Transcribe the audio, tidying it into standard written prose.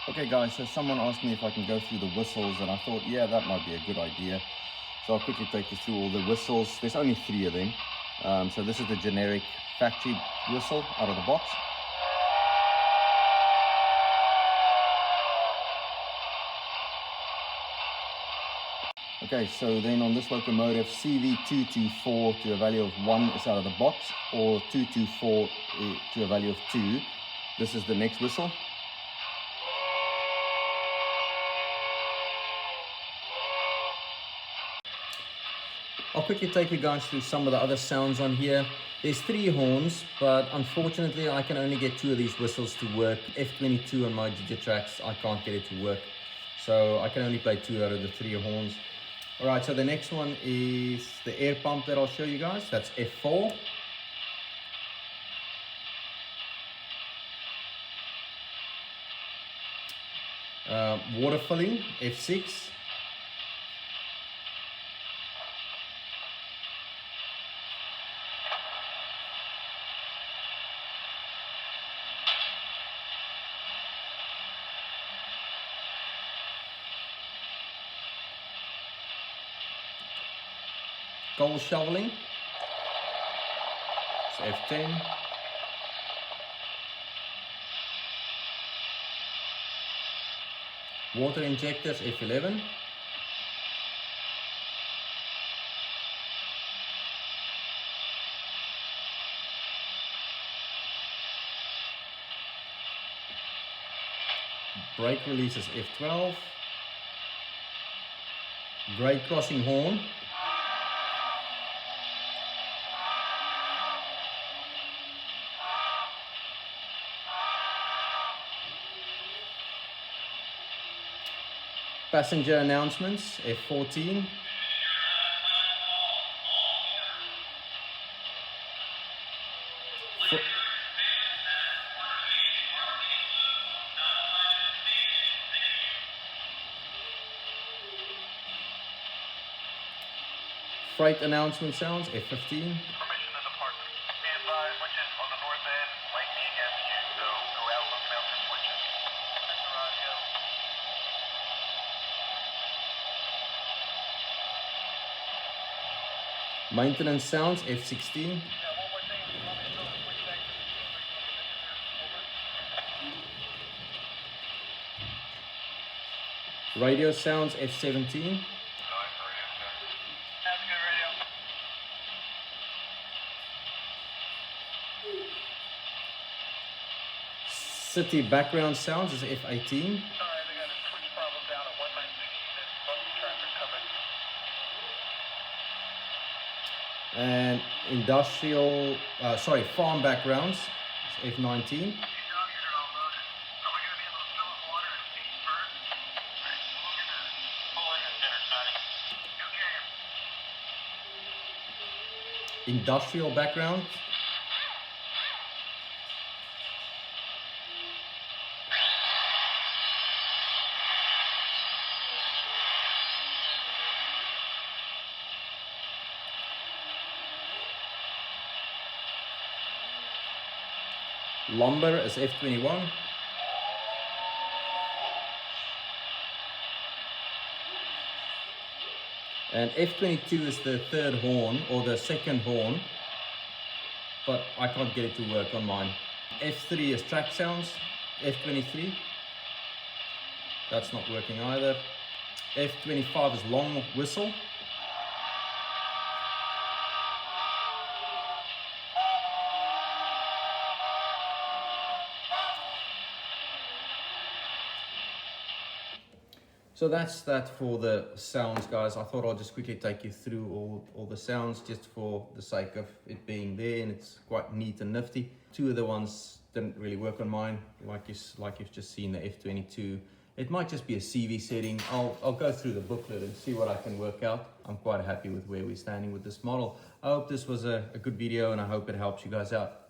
Okay guys, so someone asked me if I can go through the whistles, and I thought, yeah, that might be a good idea. So I'll quickly take you through all the whistles. There's only 3 of them. So this is the generic factory whistle out of the box. Okay, so then on this locomotive, CV224 to a value of 1 is out of the box, or 224 to a value of 2. This is the next whistle. I'll quickly take you guys through some of the other sounds on here. There's 3 horns, but unfortunately I can only get 2 of these whistles to work. F22 on my Digitracks, I can't get it to work. So I can only play 2 out of the 3 horns. Alright, so the next one is the air pump that I'll show you guys. That's F4. Water filling, F6. Coal shoveling, it's F10. Water injectors, F11. Brake releases, F12. Grade crossing horn. Passenger announcements, F14. Freight announcement sounds, F15. Permission to depart. Be advised, switches on the north end might be against you, so go out looking out for switches. That's the radio. Maintenance sounds, F16. Yeah, one more thing. You want me to switch back to the over? Radio sounds, F17. Nice radio check. That's good radio. City background sounds is F18. Sorry, they got a switch problem down at 196. There's bus traffic coming. And industrial, farm backgrounds is F19. You're all loaded. Are we going to be able to fill with water and feed first? Alright, we'll get a full engine dinner, Sonny. Okay. Industrial background. Lumber is F21. And F22 is the 3rd horn, or the 2nd horn, but I can't get it to work on mine. F3 is track sounds, F23. That's not working either. F25 is long whistle. So that's that for the sounds, guys. I thought I'll just quickly take you through all the sounds just for the sake of it being there, and it's quite neat and nifty. 2 of the ones didn't really work on mine, like you've just seen the F22. It might just be a CV setting. I'll go through the booklet and see what I can work out. I'm quite happy with where we're standing with this model. I hope this was a good video, and I hope it helps you guys out.